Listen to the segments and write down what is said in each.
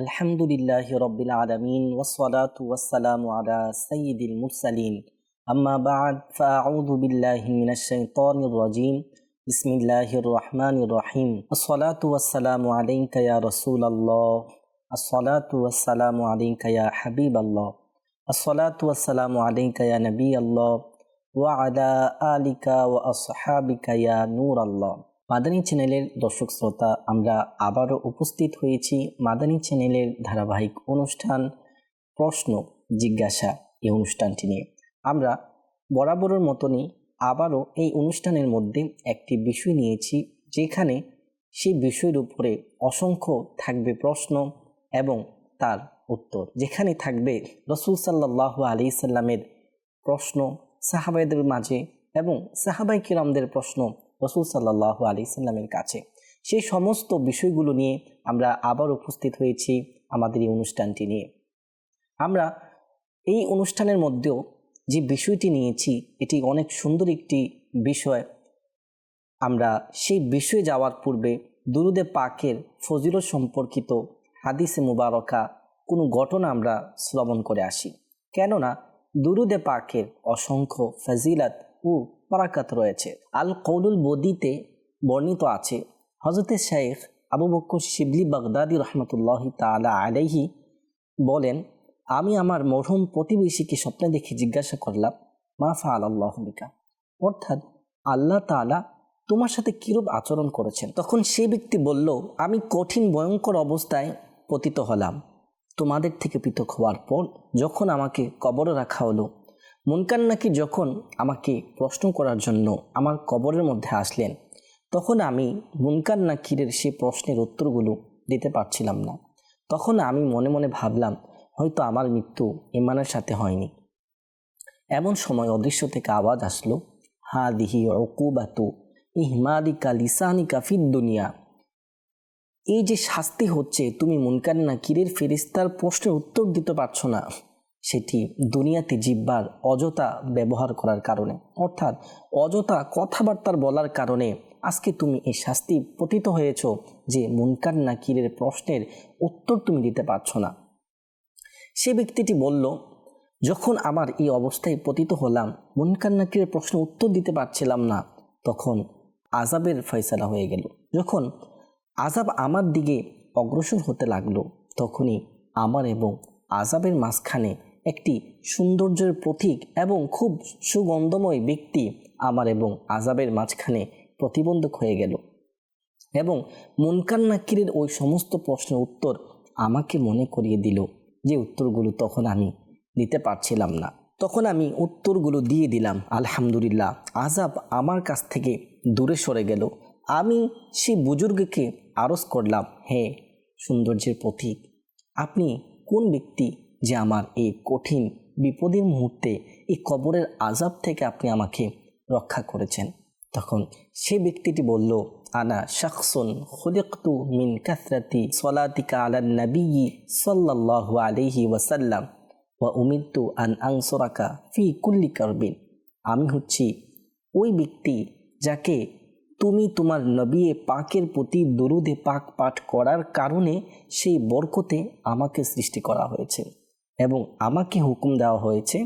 আলহামদুলিল্লাহি রাব্বিল আলামিন ওয়াসসালাতু ওয়াসসালামু আলা সাইয়্যিদিল মুরসালিন আম্মা বা'দ ফাআউযু বিল্লাহি মিনাশ শাইতানির রাজীম বিসমিল্লাহির রহমানির রহিম আসসালাতু ওয়াসসালামু আলাইকা ইয়া রাসূলাল্লাহ আসসালাতু ওয়াসসালামু আলাইকা ইয়া হাবিবাল্লাহ আসসালাতু ওয়াসসালামু আলাইকা ইয়া নবিয়াল্লাহ ওয়া আলা আলিকা ওয়া আসহাবিকা ইয়া নূরাল্লাহ। মাদানী চ্যানেলের দর্শক শ্রোতা, আমরা আবারও উপস্থিত হয়েছি মাদানী চ্যানেলের ধারাবাহিক অনুষ্ঠান প্রশ্ন জিজ্ঞাসা এই অনুষ্ঠানটি নিয়ে। আমরা বরাবরের মতনই আবারও এই অনুষ্ঠানের মধ্যে একটি বিষয় নিয়েছি, যেখানে সেই বিষয়ের উপরে অসংখ্য থাকবে প্রশ্ন এবং তার উত্তর, যেখানে থাকবে রাসূল সাল্লাল্লাহু আলাইহি সাল্লামের প্রশ্ন সাহাবাদের মাঝে এবং সাহাবায়ে কিরামদের প্রশ্ন রাসূল সাল্লাল্লাহু আলাইহি সাল্লামের কাছে। সেই সমস্ত বিষয়গুলো নিয়ে আমরা আবার উপস্থিত হয়েছি আমাদের এই অনুষ্ঠানটি নিয়ে। আমরা এই অনুষ্ঠানের মধ্যেও যে বিষয়টি নিয়েছি এটি অনেক সুন্দর একটি বিষয়। আমরা সেই বিষয়ে যাওয়ার পূর্বে দুরুদে পাকের ফজিলত সম্পর্কিত হাদিসে মুবারকা কোনো ঘটনা আমরা শ্রবণ করে আসি, কেননা দুরুদে পাকের অসংখ্য ফজিলত ও বারাকাত রয়েছে। আল কৌলুল বদিতে বর্ণিত আছে, হযরতে শেখ আবু বকর শিবলি বাগদাদি রহমতুল্লাহি তাআলা আলাইহি বলেন, আমি আমার মরহুম প্রতিবেশীকে স্বপ্নে দেখে জিজ্ঞাসা করলাম, মা ফাআলাল্লাহু বিকা, অর্থাৎ আল্লাহ তাআলা তোমার সাথে কিরূপ আচরণ করেছেন। তখন সে ব্যক্তি বলল, আমি কঠিন ভয়ঙ্কর অবস্থায় পতিত হলাম। তোমাদের থেকে পৃথক হওয়ার পর যখন আমাকে কবরে রাখা হলো, মুনকার নাকির যখন আমাকে প্রশ্ন করার জন্য আমার কবরের মধ্যে আসলেন, তখন আমি মুনকার নাকিরের সেই প্রশ্নের উত্তরগুলো দিতে পারছিলাম না। তখন আমি মনে মনে ভাবলাম, হয়তো আমার মৃত্যু ইমানের সাথে হয়নি। এমন সময় অদৃশ্য থেকে আওয়াজ আসলো, হাদিহি উকুবাতু ইহমালিকা লিসানিকা ফিদ দুনিয়া, এই যে শাস্তি হচ্ছে তুমি মুনকার নাকিরের ফেরেশতার প্রশ্নের উত্তর দিতে পারছো না, সেটি দুনিয়াতে জিহ্বার অযথা ব্যবহার করার কারণে, অর্থাৎ অযথা কথাবার্তার বলার কারণে আজকে তুমি এই শাস্তি পতিত হয়েছ যে মুনকার নাকিরের প্রশ্নের উত্তর তুমি দিতে পারছো না। সে ব্যক্তিটি বলল, যখন আমার এই অবস্থায় পতিত হলাম, মুনকার নাকিরের প্রশ্নের উত্তর দিতে পারছিলাম না, তখন আযাবের ফয়সালা হয়ে গেল। যখন আযাব আমার দিকে অগ্রসর হতে লাগলো, তখনই আমার এবং আযাবের মাঝখানে একটি সৌন্দর্যের প্রতীক এবং খুব সুগন্ধময় ব্যক্তি আমার এবং আযাবের মাঝখানে প্রতিবন্ধক হয়ে গেল এবং মুনকার নাকিরের ওই সমস্ত প্রশ্নের উত্তর আমাকে মনে করিয়ে দিল যে উত্তরগুলো তখন আমি দিতে পারছিলাম না। তখন আমি উত্তরগুলো দিয়ে দিলাম। আলহামদুলিল্লাহ, আযাব আমার কাছ থেকে দূরে সরে গেল। আমি সেই বুজুর্গকে আরজ করলাম, হে সৌন্দর্যের প্রতীক, আপনি কোন ব্যক্তি যে আমার এই কঠিন বিপদের মুহূর্তে এই কবরের আযাব থেকে আপনি আমাকে রক্ষা করেছেন। তখন সে ব্যক্তিটি বলল, আনা শাখসুন খুলিকতু মিন কাসরাতি সলাতিকা আলান নবী সাল্লাল্লাহু আলাইহি ওয়াসাল্লাম ওয়া উমিরতু আন আনসুরাকা ফি কুল্লি কারবিন, আমি হচ্ছি ওই ব্যক্তি যাকে তুমি তোমার নবী পাকের প্রতি দুরুদে পাক পাঠ করার কারণে সেই বরকতে আমাকে সৃষ্টি করা হয়েছে এবং আমাকে হুকুম দেওয়া হয়েছে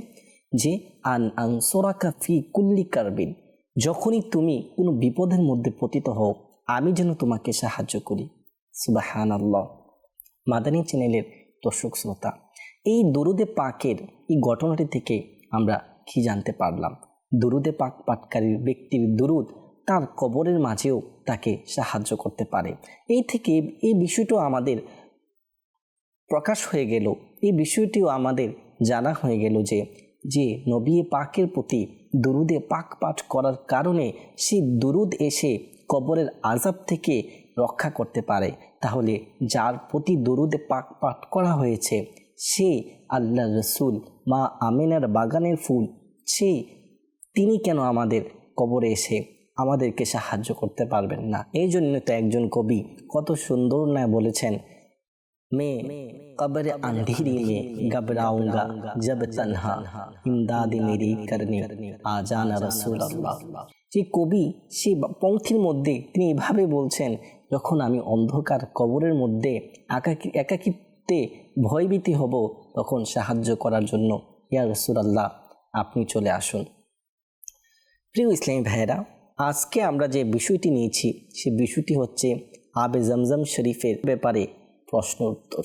যে আন আনসুরাকা ফি কুল্লি কারবিন, যখনই তুমি কোনো বিপদের মধ্যে পতিত হও আমি যেন তোমাকে সাহায্য করি। সুবহানাল্লাহ। মাদানী চ্যানেলের দর্শক শ্রোতা, এই দুরুদে পাকের এই ঘটনাটি থেকে আমরা কি জানতে পারলাম? দুরুদে পাক পাঠকারীর ব্যক্তির দুরুদ তার কবরের মাঝেও তাকে সাহায্য করতে পারে। এই থেকে এই বিষয়টিও আমাদের প্রকাশ হয়ে গেল, এই বিষয়টিও আমাদের জানা হয়ে গেল যে যে নবী পাকের প্রতি দুরুদে পাক পাঠ করার কারণে সেই দুরুদ এসে কবরের আযাব থেকে রক্ষা করতে পারে। তাহলে যার প্রতি দুরুদে পাক পাঠ করা হয়েছে সে আল্লাহ রসুল মা আমিনার বাগানের ফুল, তিনি কেন আমাদের কবরে এসে আমাদেরকে সাহায্য করতে পারবেন না? এই জন্য তো একজন কবি কত সুন্দর না বলেছেন, मैं कब्र अंधेरी में घबराऊंगा जब तन्हा इमदाद मेरी करने आ जाना रसूल अल्लाह। যে কবি সেই পংক্তির মধ্যে তিনি এভাবে বলছেন, যখন আমি অন্ধকার কবরের মধ্যে একাকী মুহূর্তে ভয়ভীতি হব তখন সাহায্য করার জন্য ইয়া রাসূলুল্লাহ আপনি চলে আসুন। প্রিয় ইসলামী ভাইয়েরা, আজকে আমরা যে বিষয়টি নিয়েছি সে বিষয়টি হচ্ছে আবে জমজম শরীফের ব্যাপারে প্রশ্ন উত্তর।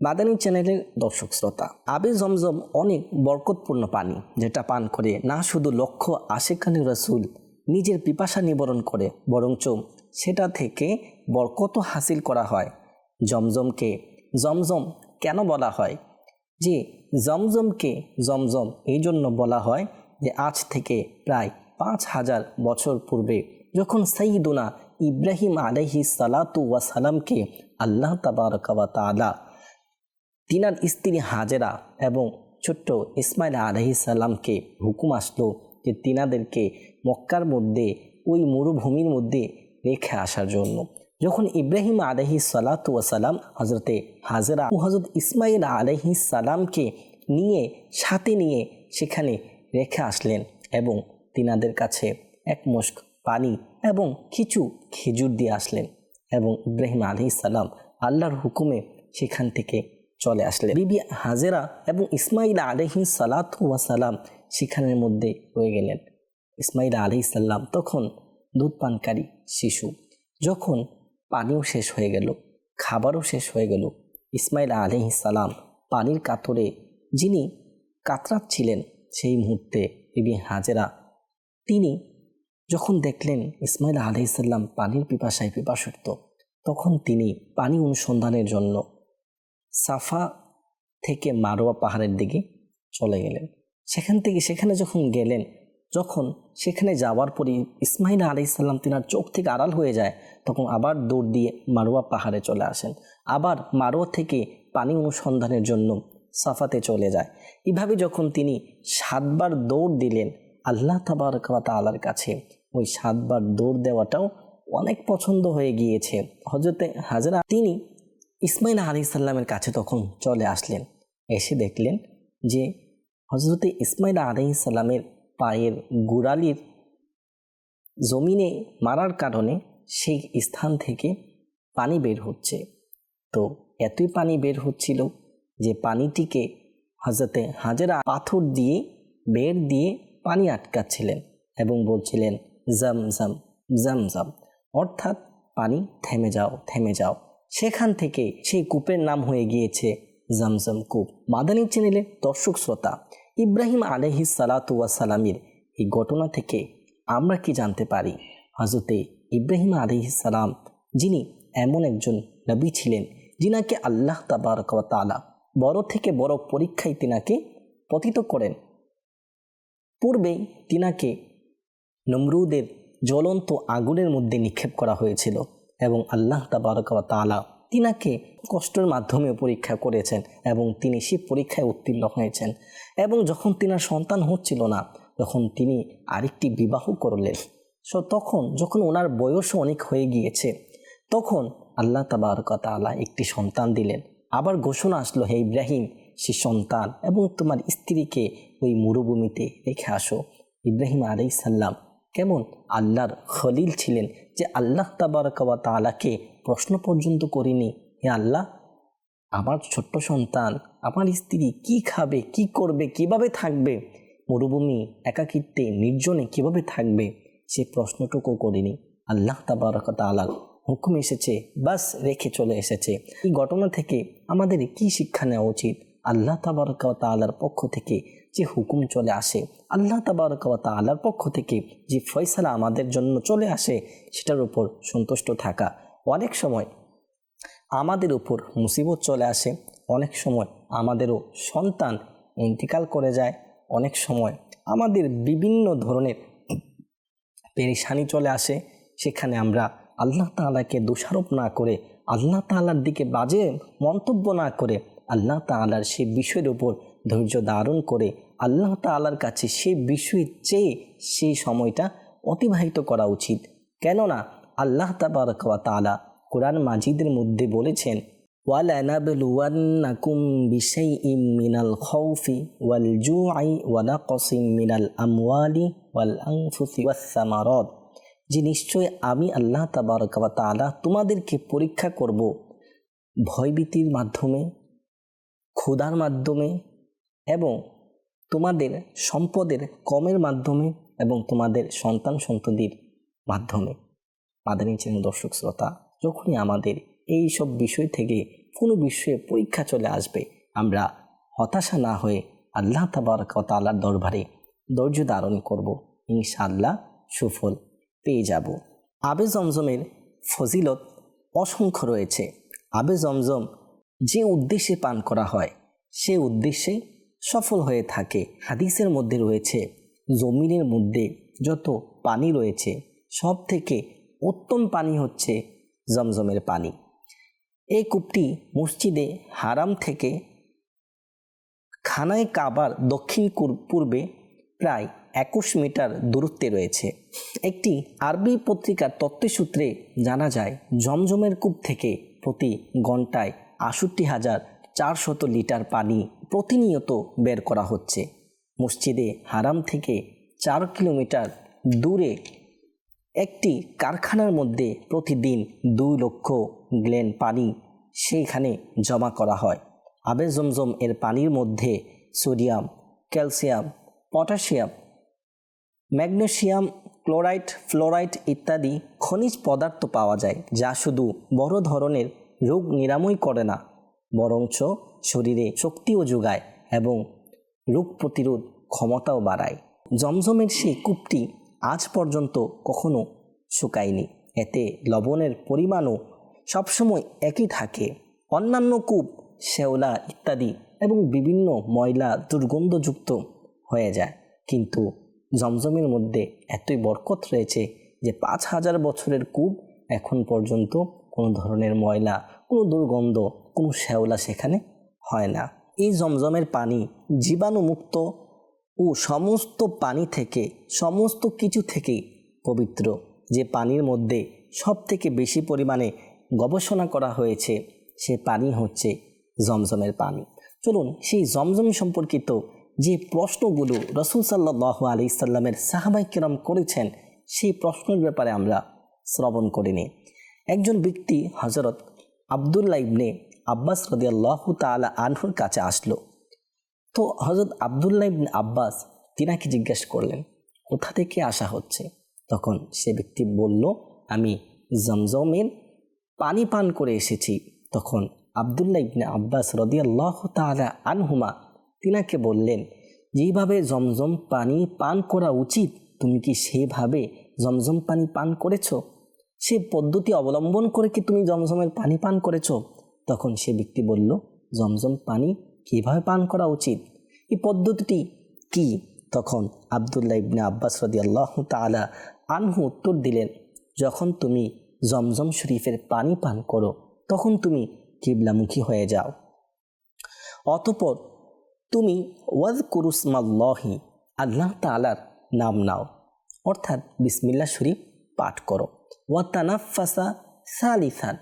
মাদানী চ্যানেলের দর্শক শ্রোতা, আবে জমজম অনেক বরকতপূর্ণ পানি, যেটা পান করে না শুধু লক্ষ আশিকানে রাসূল নিজের পিপাসা নিবারণ করে, বরঞ্চ সেটা থেকে বরকত হাসিল করা হয়। জমজমকে জমজম কেন বলা হয়? যে জমজমকে জমজম এই জন্য বলা হয় যে আজ থেকে প্রায় 5000 বছর পূর্বে যখন সাইয়্যিদুনা ইব্রাহিম আলাইহিস সালাতু ওয়াস সালামকে আল্লাহ তাবারকা ওয়া তাআলা তিনার স্ত্রী হাজেরা এবং ছোট্ট ইসমাইল আলাইহিস সালামকে হুকুম আসলো যে তিনাদেরকে মক্কার মধ্যে ওই মরুভূমির মধ্যে রেখে আসার জন্য। যখন ইব্রাহিম আলাইহিস সালাতু ওয়াস সালাম হযরতে হাজেরা ও হযরত ইসমাইল আলাইহিস সালামকে সাথে নিয়ে সেখানে রেখে আসলেন এবং তিনাদের কাছে এক মশক পানি এবং কিছু খেজুর দিয়ে আসলেন এবং ইব্রাহিম আলাইহিস সালাম আল্লাহর হুকুমে সেখান থেকে চলে আসলেন। বিবি হাজেরা এবং ইসমাইল আলাইহিস সালাতু ওয়াস সালাম সেখানের মধ্যে রয়ে গেলেন। ইসমাইল আলাইহিস সালাম তখন দুধ পানকারী শিশু। যখন পানিও শেষ হয়ে গেল, খাবারও শেষ হয়ে গেল, ইসমাইল আলাইহিস সালাম পানির কাতরে যিনি কাতরাচ্ছিলেন, সেই মুহূর্তে বিবি হাজেরা তিনি যখন দেখলেন ইসমাইল আলাইহিস সালাম পানির পিপাসায় পিপাসুক্ত, তখন তিনি পানি অনুসন্ধানের জন্য সাফা থেকে মারোয়া পাহাড়ের দিকে চলে গেলেন। সেখানে যখন গেলেন, যখন সেখানে যাওয়ার পরই ইসমাইল আলাইহিস সালাম তিনার চোখ থেকে আড়াল হয়ে যায়, তখন আবার দৌড় দিয়ে মারোয়া পাহাড়ে চলে আসেন। আবার মারোয়া থেকে পানি অনুসন্ধানের জন্য সাফাতে চলে যায়। এভাবে যখন তিনি 7 বার দৌড় দিলেন আল্লাহ তাবারক ওয়া তাআলার কাছে, ওই 7 বার দৌড় দেওয়াটাও অনেক পছন্দ হয়ে গিয়েছে। হযরতে হাজেরা তিনি ইসমাইল আলাইহিস সালামের কাছে তখন চলে আসলেন। এসে দেখলেন যে হযরতে ইসমাইল আলাইহিস সালামের পায়ের গোড়ালির জমিনে মারার কারণে সেই স্থান থেকে পানি বের হচ্ছে। তো এতই পানি বের হচ্ছিল যে পানিটিকে হযরতে হাজেরা পাথর দিয়ে বের দিয়ে পানি আটকাচ্ছিলেন এবং বলছিলেন জমজম জমজম, অর্থাৎ পানি থেমে যাও থেমে যাও। সেখান থেকে সেই কূপের নাম হয়ে গিয়েছে জমজম কূপ। মাদানী চ্যানেলের দর্শক শ্রোতা, ইব্রাহিম আলাইহিস সালাতু ওয়াস সালামের এই ঘটনা থেকে আমরা কি জানতে পারি? হযরতে ইব্রাহিম আলাইহিস সালাম যিনি এমন একজন নবী ছিলেন যিনাকে আল্লাহ তাবারক ওয়া তাআলা বড় থেকে বড় পরীক্ষায় তিনাকে পতিত করেন। পূর্বেই তিনাকে নমরুদের জ্বলন্ত আগুনের মধ্যে নিক্ষেপ করা হয়েছিল এবং আল্লাহ তাবারক ওয়া তাআলা তিনাকে কষ্টের মাধ্যমে পরীক্ষা করেছেন এবং তিনি সেই পরীক্ষায় উত্তীর্ণ হয়েছেন। এবং যখন তিনার সন্তান হচ্ছিল না, তখন তিনি আরেকটি বিবাহ করলেন। তখন যখন ওনার বয়সও অনেক হয়ে গিয়েছে, তখন আল্লাহ তাবারক ওয়া তাআলা একটি সন্তান দিলেন। আবার ঘোষণা আসলো, হে ইব্রাহিম, সে সন্তান এবং তোমার স্ত্রীকে ওই মরুভূমিতে রেখে আসো। ইব্রাহিম আলাইহিস সালাম কেমন আল্লাহর খলিল ছিলেন যে আল্লাহ তাবারক ওয়া তাআলাকে প্রশ্ন পর্যন্ত করেনি, হে আল্লাহ, আমার ছোট্ট সন্তান, আমার স্ত্রী কি খাবে, কি করবে, কিভাবে থাকবে, মরুভূমি একাকিত্বে নির্জনে কিভাবে থাকবে, সে প্রশ্নটুকু করেনি। আল্লাহ তাবারক ওয়া তাআলার হুকুম এসেছে, বাস রেখে চলে এসেছে। এই ঘটনা থেকে আমাদের কি শিক্ষা নেওয়া উচিত? আল্লাহ তাবারক ওয়া তাআলার পক্ষ থেকে যে হুকুম চলে আসে, আল্লাহ তাবারক ওয়া তাআলার পক্ষ থেকে যে ফয়সালা আমাদের জন্য চলে আসে, সেটার উপর সন্তুষ্ট থাকা। অনেক সময় আমাদের উপর মুসিবত চলে আসে, অনেক সময় আমাদেরও সন্তান ইন্তিকাল করে যায়, অনেক সময় আমাদের বিভিন্ন ধরনের পেরেশানি চলে আসে। সেখানে আমরা আল্লাহ তাআলাকে দোষারোপ না করে, আল্লাহ তাআলার দিকে বাজে মন্তব্য না করে, আল্লাহ তাআলার সেই বিষয়ের উপর ধৈর্য ধারণ করে আল্লাহ তাআলার কাছে সেই বিষয় চেয়ে সেই সময়টা অতিবাহিত করা উচিত। কেননা আল্লাহ তাবারক ওয়া তাআলা কোরআন মাজিদের মধ্যে বলেছেন, ওয়ালানাবলুওয়ান্নাকুম বিশাইইম মিনাল খাউফি ওয়াল জুআই ওয়া নাকসিম মিনাল আমওয়ালি ওয়াল আনফুসি ওয়াস সামারাত, যে নিশ্চয় আমি আল্লাহ তাবারক ওয়া তাআলা তোমাদেরকে পরীক্ষা করব ভয়ভীতির মাধ্যমে, ক্ষুধার মাধ্যমে এবং তোমাদের সম্পদের কমের মাধ্যমে এবং তোমাদের সন্তান সন্ততির মাধ্যমে। মাদানী চ্যানেল দর্শক শ্রোতা, যখনই আমাদের এই সব বিষয় থেকে কোনো বিষয়ে পরীক্ষা চলে আসবে, আমরা হতাশা না হয়ে আল্লাহ তাবারক ওয়া তাআলার দরবারে ধৈর্য ধারণ করব, ইনশাআল্লাহ সুফল পেয়ে যাব। আবে জমজমের ফজিলত অসংখ্য রয়েছে। আবে জমজম যে উদ্দেশ্যে পান করা হয় সে উদ্দেশ্যে সফল হয়ে থাকে। হাদিসের মধ্যে রয়েছে জমিনের মধ্যে যত পানি রয়েছে সব থেকে উত্তম পানি হচ্ছে জমজমের পানি। এই কূপটি মসজিদে হারাম থেকে খানায় কাবার দক্ষিণ পূর্বে প্রায় 21 মিটার দূরত্বে রয়েছে। একটি আরবি পত্রিকার তথ্যসূত্রে জানা যায় জমজমের কূপ থেকে প্রতি ঘন্টায় ৬৮,৪০০ লিটার পানি প্রতিনিয়ত বের করা হচ্ছে। মসজিদে হারাম থেকে 4 কিলোমিটার দূরে একটি কারখানার মধ্যে প্রতিদিন 2 লক্ষ গ্যালন পানি সেইখানে জমা করা হয়। আবে জমজম এর পানির মধ্যে sodium, calcium, potassium, magnesium, chloride, fluoride ইত্যাদি খনিজ পদার্থ পাওয়া যায়, যা শুধু বড় ধরনের রোগ নিরাময় করে না, বরঞ্চ শরীরে শক্তিও যোগায় এবং রোগ প্রতিরোধ ক্ষমতাও বাড়ায়। জমজমের সেই কূপটি আজ পর্যন্ত কখনো শুকায়নি। এতে লবণের পরিমাণও সবসময় একই থাকে। অন্যান্য কূপ শ্যাওলা ইত্যাদি এবং বিভিন্ন ময়লা দুর্গন্ধযুক্ত হয়ে যায়, কিন্তু জমজমের মধ্যে এতই বরকত রয়েছে যে 5000 বছরের কূপ এখন পর্যন্ত কোনো ধরনের ময়লা, কোনো দুর্গন্ধ, কোনো শ্যাওলা সেখানে হয় না। এই জমজমের পানি জীবাণুমুক্ত ও সমস্ত পানি থেকে, সমস্ত কিছু থেকে পবিত্র। যে পানির মধ্যে সব থেকে বেশি পরিমাণে গবেষণা করা হয়েছে সে পানি হচ্ছে জমজমের পানি। চলুন সেই জমজম সম্পর্কিত যে প্রশ্নগুলো রাসূল সাল্লাল্লাহু আলাইহি সাল্লামের সাহাবায়ে কেরাম করেছেন সেই প্রশ্নের ব্যাপারে আমরা শ্রবণ করে নিই। একজন ব্যক্তি হযরত আব্দুল্লাহ ইবনে আব্বাস রাদিয়াল্লাহু তাআলা আনহুর কাছে আসলো। তো হযরত আব্দুল্লাহ ইবনে আব্বাস তিনাকে জিজ্ঞাসা করলেন, কোথা থেকে আসা হচ্ছে? তখন সে ব্যক্তি বলল, আমি জমজমের পানি পান করে এসেছি। তখন আব্দুল্লাহ ইবনে আব্বাস রাদিয়াল্লাহু তাআলা আনহুমা তিনাকে বললেন, যেভাবে জমজম পানি পান করা উচিত তুমি কি সেভাবে জমজম পানি পান করেছো? সে পদ্ধতি অবলম্বন করে কি তুমি জমজমের পানি পান করেছো? তখন সে ব্যক্তি বলল, জমজম পানি কিভাবে পান করা উচিত, এই পদ্ধতিটি কি? তখন আব্দুল্লাহ ইবনে আব্বাস রাদিয়াল্লাহু তাআলা আনহু উত্তর দিলেন, যখন তুমি জমজম শরীফের পানি পান করো তখন তুমি কিবলামুখী হয়ে যাও। অতঃপর তুমি ওয়াজকুরুসমাল্লাহি, আল্লাহ তাআলার নাম নাও, অর্থাৎ বিসমিল্লাহ শরীফ পাঠ করো। ওয়াতানাফাসা সালিসান,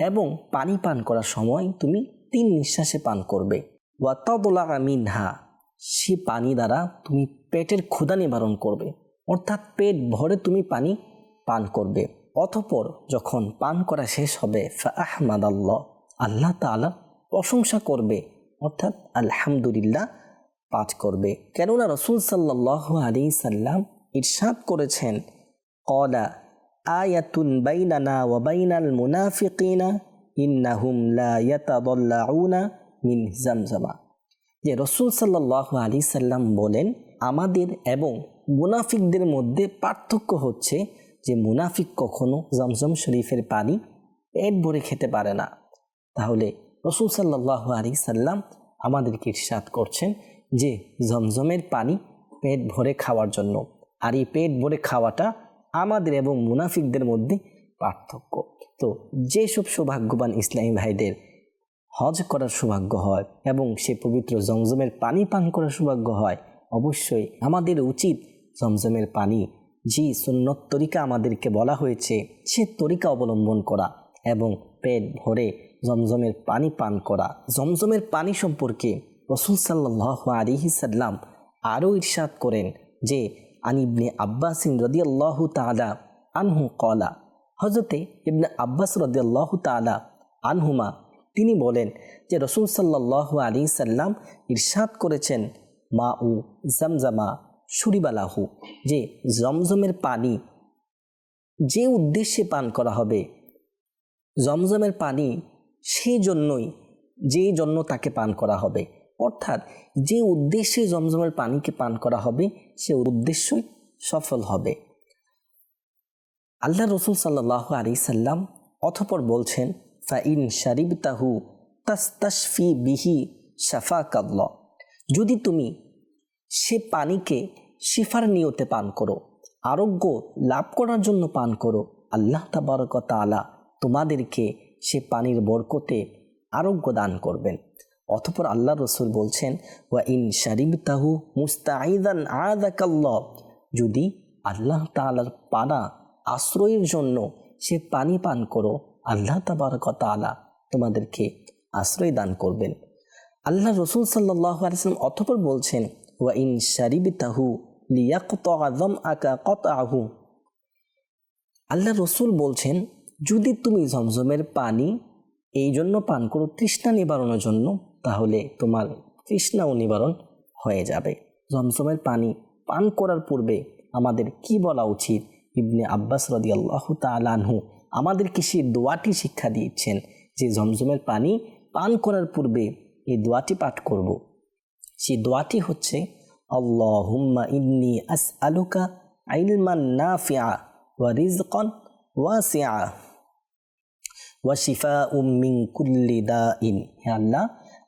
এবং পানি পান করার সময় তুমি 3 নিঃশ্বাসে পান করবে। ওয়াতাদুলাগা মিনহা, সে পানি দ্বারা তুমি পেটের ক্ষুধা নিবারণ করবে, অর্থাৎ পেট ভরে তুমি পানি পান করবে। অতঃপর যখন পান করা শেষ হবে ফাআহমাদাল্লাহ, আল্লাহ তাআলা প্রশংসা করবে, অর্থাৎ আলহামদুলিল্লাহ পাঠ করবে। কেননা রাসূল সাল্লাল্লাহু আলাইহি সাল্লাম ইরশাদ করেছেন, ক্বালা আয়াতুন বাইনানা ওয়া বাইনাল মুনাফিকিনা ইন্নাহুম লা ইয়াতাদাল্লাউনা মিন জামজামা, যে রাসূল সাল্লাল্লাহু আলাইহি সাল্লাম বলেন, আমাদের এবং মুনাফিকদের মধ্যে পার্থক্য হচ্ছে যে মুনাফিক কখনো জমজম শরীফের পানি পেট ভরে খেতে পারে না। তাহলে রাসূল সাল্লাল্লাহু আলাইহি সাল্লাম আমাদেরকে ইরশাদ করছেন যে জমজমের পানি পেট ভরে খাওয়ার জন্য। আর এই পেট ভরে খাওয়াটা আমাদের এবং মুনাফিকদের মধ্যে পার্থক্য। তো যেসব সৌভাগ্যবান ইসলামী ভাইদের হজ করার সৌভাগ্য হয় এবং সে পবিত্র জমজমের পানি পান করার সৌভাগ্য হয়, অবশ্যই আমাদের উচিত জমজমের পানি যে সুন্নত তরিকা আমাদেরকে বলা হয়েছে সে তরিকা অবলম্বন করা এবং পেট ভরে জমজমের পানি পান করা। জমজমের পানি সম্পর্কে রাসূল সাল্লাল্লাহু আলাইহি সাল্লাম আরও ইরশাদ করেন যে, আন ইবনে আব্বাস রাদিয়াল্লাহু তাআলা আনহু ক্বালা, হযরতে ইবনে আব্বাস রাদিয়াল্লাহু তাআলা আনহুমা তিনি বলেন যে রাসূল সাল্লাল্লাহু আলাইহি সাল্লাম ইরশাদ করেছেন, মা উ জামজামা শুরিবালাহু, যে জমজমের পানি যে উদ্দেশ্যে পান করা হবে, জমজমের পানি সেই জন্যই যে জন্য তাকে পান করা হবে, অর্থাৎ যে উদ্দেশ্যে জমজমের পানিকে পান করা হবে সে উদ্দেশ্যই সফল হবে। আল্লাহ রসুল সাল্লাল্লাহু আলাইহি সাল্লাম অতঃপর বলছেন, ফাইন শারিবতাহু তাস্তাশফি বিহি শাফাকাল্লাহ, যদি তুমি সে পানিকে শিফার নিয়তে পান করো, আরোগ্য লাভ করার জন্য পান করো, আল্লাহ তাবারক ওয়া তাআলা তোমাদেরকে সে পানির বরকতে আরোগ্য দান করবেন। অতঃপর আল্লাহ রসুল বলছেন, ওয়া ইন শারিবতাহু মুস্তাঈদান আযাকাল্লাহ, যদি আল্লাহ তাআলার পানা আশ্রয়ের জন্য সে পানি পান করো, আল্লাহ তাবারক ওয়া তাআলা তোমাদেরকে আশ্রয় দান করবেন। আল্লাহ রসুল সাল্লাল্লাহু আলাইহি ওয়াসাল্লাম অতঃপর বলছেন, ওয়া ইন শারিবতাহু লিয়াকতাআ যামআকা কতআহু, আল্লাহ রসুল বলছেন যদি তুমি জমজমের পানি এই জন্য পান করো তৃষ্ণা নিবারণের জন্য, তাহলে তোমার তৃষ্ণাও নিবারণ হয়ে যাবে। জমজমের পানি পান করার পূর্বে আমাদের কি বলা উচিত? ইবনে আব্বাস রাদিয়াল্লাহু তাআলা আনহু আমাদেরকে সেই দোয়াটি শিক্ষা দিয়েছেন যে জমজমের পানি পান করার পূর্বে এই দোয়াটি পাঠ করব। সেই দোয়াটি হচ্ছে, আল্লাহুম্মা ইন্নী আসআলুকা ইলমান নাফিআ ওয়া রিজকান ওয়াসিআ ওয়া শিফাউম মিন কুল্লি দাইন, হে আল্লাহ,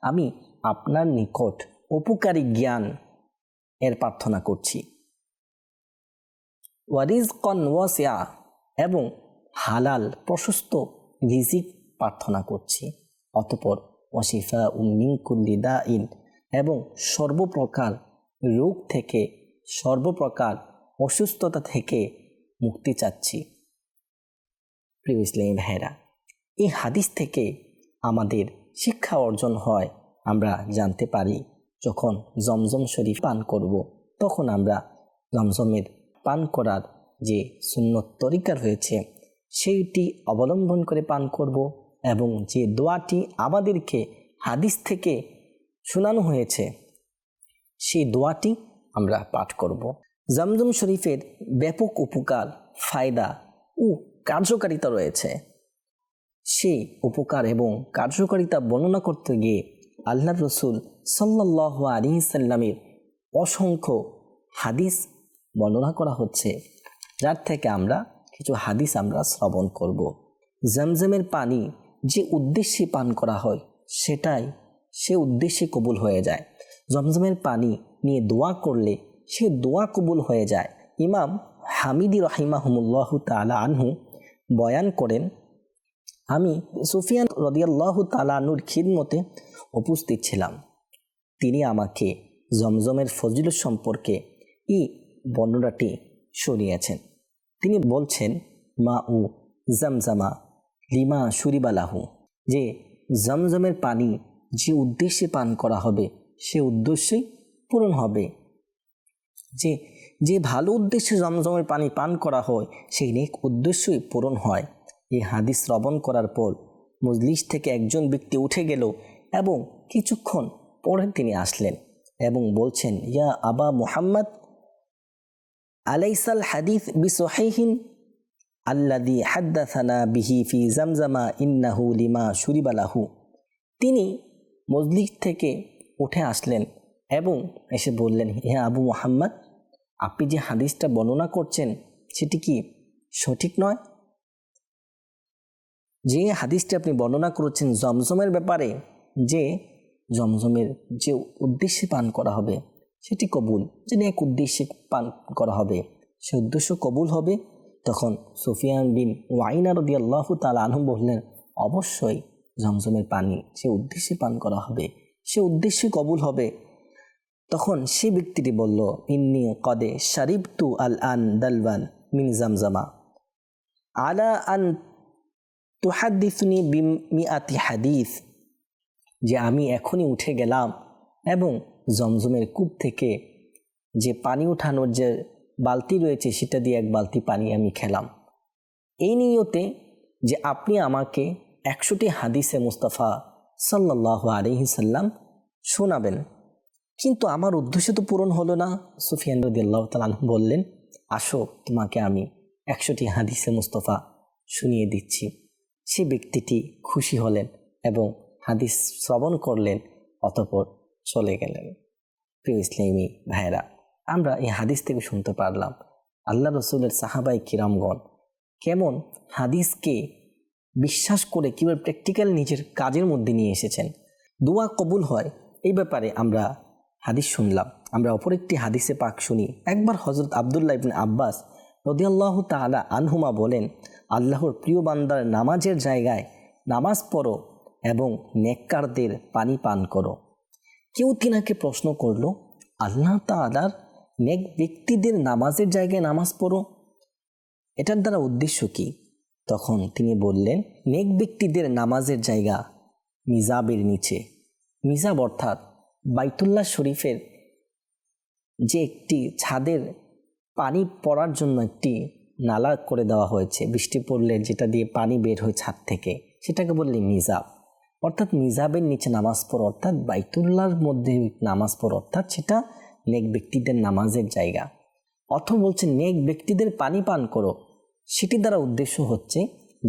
আমি আপনার নিকট উপকারী জ্ঞান এর প্রার্থনা করছি, ওয়া রিজকান ওয়াসিআ, এবং হালাল প্রশস্ত রিজিক প্রার্থনা করছি, অতঃপর ওয়া শিফাউম মিন কুল্লি দাইন, এবং সর্বপ্রকার রোগ থেকে, সর্বপ্রকার অসুস্থতা থেকে মুক্তি চাচ্ছি। প্রিয় ইসলামী ভাইরা, এই হাদিস থেকে আমাদের শিক্ষা অর্জন হয়। আমরা জানতে পারি যখন জমজম শরীফ পান করব তখন আমরা জমজমের পান করার যে সুন্নত তরিকা রয়েছে সেইটি অবলম্বন করে পান করব, এবং যে দোয়াটি আমাদেরকে হাদিস থেকে শোনানো হয়েছে সেই দোয়াটি আমরা পাঠ করব। জমজম শরীফের ব্যাপক উপকার, ফায়দা ও কার্যকারিতা রয়েছে। সেই উপকার এবং কার্যকারিতা বর্ণনা করতে গিয়ে আল্লাহ রসুল সাল্লাল্লাহু আলাইহি সাল্লামের অসংখ্য হাদিস বর্ণনা করা হচ্ছে, যার থেকে আমরা কিছু হাদিস আমরা শ্রবণ করব। জমজমের পানি যে উদ্দেশ্যে পান করা হয় সে উদ্দেশ্যে কবুল হয়ে যায়। জমজমের পানি নিয়ে দোয়া করলে সে দোয়া কবুল হয়ে যায়। ইমাম হামিদি রাহিমাহুমুল্লাহু তাআলা আনহু বয়ান করেন, আমি সুফিয়ান রাদিয়াল্লাহু তাআলা আনহুর খিদমতে উপস্থিত ছিলাম। তিনি আমাকে জমজমের ফজিলত সম্পর্কে এই বর্ণনাটি শুনিয়েছেন। তিনি বলছেন, মা উ জামজামা লিমা শুরিবালাহু, যে জমজমের পানি যে উদ্দেশ্যে পান করা হবে সে উদ্দেশ্যই পূরণ হবে। যে ভালো উদ্দেশ্যে জমজমের পানি পান করা হয় সেই নেক উদ্দেশ্যই পূরণ হয়। এই হাদিস শ্রবণ করার পর মজলিস থেকে একজন ব্যক্তি উঠে গেল এবং কিছুক্ষণ পরে তিনি আসলেন এবং বলছেন, ইয়া আবা মুহাম্মদ, আলাইসাল হাদিস বিসহিহিন আল্লাযী হাদ্দাসানা বিহি ফি জামজামা ইন্নাহু লিমা শুরিবালাহু। তিনি মজলিস থেকে উঠে আসলেন এবং এসে বললেন, হে আবু মুহাম্মদ, আপনি যে হাদিসটা বর্ণনা করছেন সেটি কি সঠিক নয়? যে হাদিসটি আপনি বর্ণনা করেছেন জমজমের ব্যাপারে, যে জমজমের যে উদ্দেশ্যে পান করা হবে সেটি কবুল, যে এক উদ্দেশ্যে পান করা হবে সে উদ্দেশ্য কবুল হবে। তখন সুফিয়ান বিন ওয়াইনা রাদিয়াল্লাহু তাআলা আনহু বললেন, অবশ্যই জমজমের পানি সে উদ্দেশ্যে পান করা হবে, সে উদ্দেশ্যে কবুল হবে। তখন সে ব্যক্তিটি বলল, ইন্নী কদে শারিবতু আল আন দালওয়ান মিন জামজামা আলা আন তুহাদ্দিসুনি বিমিআতি হাদিস, যে আমি এখনই উঠে গেলাম এবং জমজমের কূপ থেকে যে পানি উঠানোর যে বালতি রয়েছে সেটা দিয়ে এক বালতি পানি আমি খেলাম। এই নিয়তে যে আপনি আমাকে 100টি হাদিসে মুস্তাফা সাল্লাল্লাহু আলাইহি সাল্লাম শোনাবেন। কিন্তু আমার উদ্দেশ্য তো পূরণ হলো না। সুফিয়ান রাদিয়াল্লাহু তাআলা আনহু বললেন, আসো তোমাকে আমি 100টি হাদিসে মুস্তাফা শুনিয়ে দিচ্ছি। সে ব্যক্তিটি খুশি হলেন এবং হাদিস শ্রবণ করলেন, অতঃপর চলে গেলেন। প্রিয় ইসলামী ভাইয়েরা, আমরা এই হাদিস থেকে শুনতে পারলাম আল্লাহ রসুলের সাহাবাই কিরামগণ কেমন হাদিসকে বিশ্বাস করে কীভাবে প্র্যাকটিক্যাল নিজের কাজের মধ্যে নিয়ে এসেছেন। দোয়া কবুল হয় এই ব্যাপারে আমরা হাদিস শুনলাম। আমরা অপর একটি হাদিসে পাক শুনি। একবার হযরত আব্দুল্লাহ ইবনে আব্বাস রাদিয়াল্লাহু তাআলা আনহুমা বলেন, আল্লাহর প্রিয় বান্দার নামাজের জায়গায় নামাজ পড়ো এবং নেককারদের পানি পান করো। কেউ তিনাকে প্রশ্ন করল, আল্লাহ তাআলার নেক ব্যক্তিদের নামাজের জায়গায় নামাজ পড়ো, এটার দ্বারা উদ্দেশ্য কি? তখন তিনি বললেন, নেক ব্যক্তিদের নামাজের জায়গা মিজাবের নিচে। মিজাব অর্থাৎ বাইতুল্লাহ শরীফের যে একটি ছাদের পানি পড়ার জন্য একটি নালা করে দেওয়া হয়েছে, বৃষ্টি পড়লে যেটা দিয়ে পানি বের হয় ছাদ থেকে, সেটাকে বললে মিজাব। অর্থাৎ মিজাবের নিচে নামাজ পড়ো, অর্থাৎ বাইতুল্লাহর মধ্যে নামাজ পড়ো, অর্থাৎ সেটা নেক ব্যক্তিদের নামাজের জায়গা। অথবা বলছে নেক ব্যক্তিদের পানি পান করো, সেটি দ্বারা উদ্দেশ্য হচ্ছে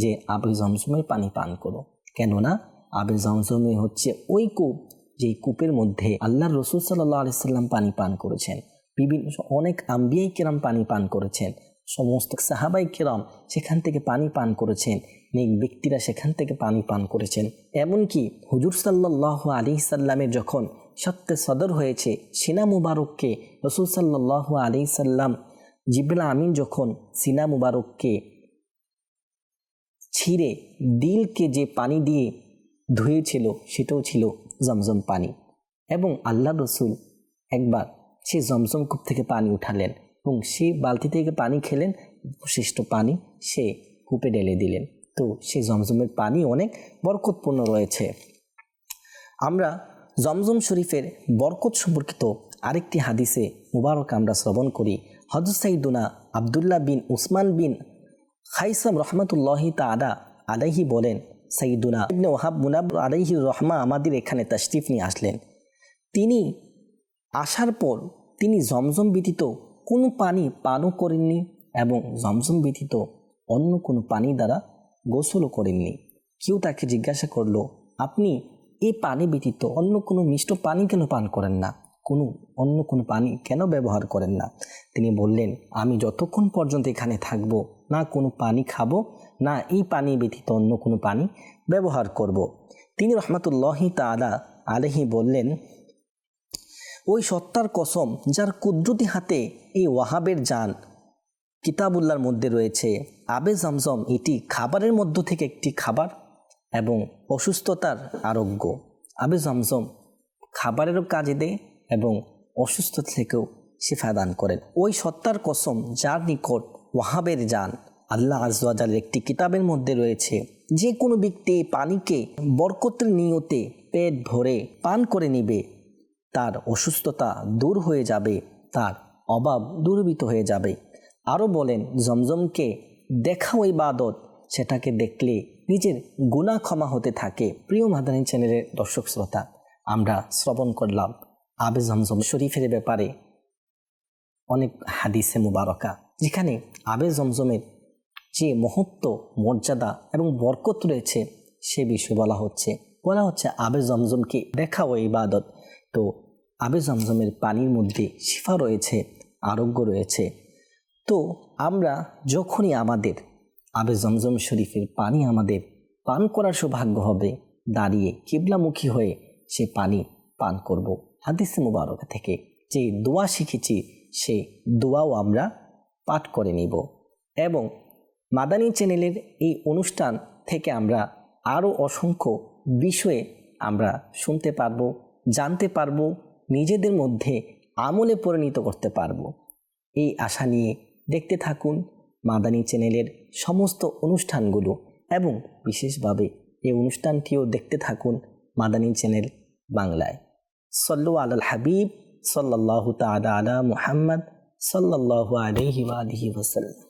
যে আবে জমজমের পানি পান করো। কেননা আবে জমজমে হচ্ছে ওই কূপ, যেই কূপের মধ্যে আল্লাহর রাসূল সাল্লাল্লাহু আলাইহি সাল্লাম পানি পান করেছেন, বিভিন্ন অনেক আম্বিয়াই কেরাম পানি পান করেছেন, সমস্ত সাহাবাই কেরাম সেখান থেকে পানি পান করেছেন, নেক ব্যক্তিরা সেখান থেকে পানি পান করেছেন। এমনকি হুজুর সাল্লাল্লাহু আলাইহি সাল্লামের যখন সত্যে সদর হয়েছে, সিনা মুবারককে রাসূল সাল্লাল্লাহু আলাইহি সাল্লাম জিবরিল আমিন যখন সিনা মুবারককে ছিঁড়ে দিলকে যে পানি দিয়ে ধুয়েছিল সেটাও ছিল জমজম পানি। এবং আল্লাহ রসুল একবার সে জমজম কূপ থেকে পানি উঠালেন এবং সে বালতি থেকে পানি খেলেন, অবশিষ্ট পানি সে কূপে ঢেলে দিলেন। তো সে জমজমের পানি অনেক বরকতপূর্ণ রয়েছে। আমরা জমজম শরীফের বরকত সম্পর্কিত আরেকটি হাদিসে মুবারক আমরা শ্রবণ করি। হযরত সাইয়্যিদুনা আব্দুল্লাহ বিন উসমান বিন খাইসাম রহমাতুল্লাহি তাআলা আলাইহি বলেন, সাইয়্যিদুনা ইবনে ওয়াহাব মুনাব্বির আলাইহি রহমা আমাদের এখানে তাশরিফ নিয়ে আসলেন। তিনি আসার পর তিনি জমজম ব্যতীত কোনো পানি পানও করেননি এবং জমজম ব্যতীত অন্য কোনো পানি দ্বারা গোসলও করেননি। কেউ তাকে জিজ্ঞাসা করলো, আপনি এই পানি ব্যতীত অন্য কোনো মিষ্ট পানি কেন পান করেন না, অন্য কোনো পানি কেন ব্যবহার করেন না? তিনি বললেন, আমি যতক্ষণ পর্যন্ত এখানে থাকবো না কোনো পানি খাবো, না এই পানি ব্যতীত অন্য কোনো পানি ব্যবহার করব। তিনি রহমাতুল্লাহি তাআলা আলাইহি বললেন, ওই সত্তার কসম যার কুদরতি হাতে এই ওয়াহাবের জান কিতাবুল্লাহর মধ্যে রয়েছে, আবে জমজম এটি খাবারের মধ্য থেকে একটি খাবার এবং অসুস্থতার আরোগ্য। আবে জমজম খাবারেরও কাজে দেয় এবং অসুস্থতা থেকেও শিফা দান করেন। ওই সত্তার কসম যার নিকট ওয়াহাবের জান আল্লাহ আযজা ওয়া জাল্লার একটি কিতাবের মধ্যে রয়েছে, যে কোনো ব্যক্তি পানিকে বরকতের নিয়তে পেট ভরে পান করে নিবে, তার অসুস্থতা দূর হয়ে যাবে, তার অভাব দূরীভূত হয়ে যাবে। আরও বলেন, জমজমকে দেখাও ইবাদত, সেটাকে দেখলে নিজের গুনাহ ক্ষমা হতে থাকে। প্রিয় মাদানী চ্যানেলের দর্শক শ্রোতা, আমরা শ্রবণ করলাম আবে জমজম শরীফের ব্যাপারে অনেক হাদিসে মুবারকা, যেখানে আবে জমজমের যে মহত্ব, মর্যাদা এবং বরকত রয়েছে সে বিষয়ে বলা হচ্ছে আবে জমজমকে দেখা ও ইবাদত। তো আবে জমজমের পানির মধ্যে শিফা রয়েছে, আরোগ্য রয়েছে। তো আমরা যখনই আমাদের আবে জমজম শরীফের পানি আমাদের পান করার সৌভাগ্য হবে, দাঁড়িয়ে কিবলামুখী হয়ে সে পানি পান করব। হাদিসে মুবারক থেকে যে দোয়া শিখেছি সে দোয়াও আমরা পাঠ করে নিব। এবং মাদানী চ্যানেলের এই অনুষ্ঠান থেকে আমরা আরও অসংখ্য বিষয়ে আমরা শুনতে পারবো, জানতে পারবো, নিজেদের মধ্যে আমলে পরিণত করতে পারবো। এই আশা নিয়ে দেখতে থাকুন মাদানী চ্যানেলের সমস্ত অনুষ্ঠানগুলো এবং বিশেষভাবে এই অনুষ্ঠানটিও দেখতে থাকুন মাদানী চ্যানেল বাংলায়। সল্লু আলাল হাবিব সাল্লাল্লাহু তাআলা আলা মুহাম্মদ সাল্লাল্লাহু আলাইহি ওয়া আলিহি ওয়াসাল্লাম।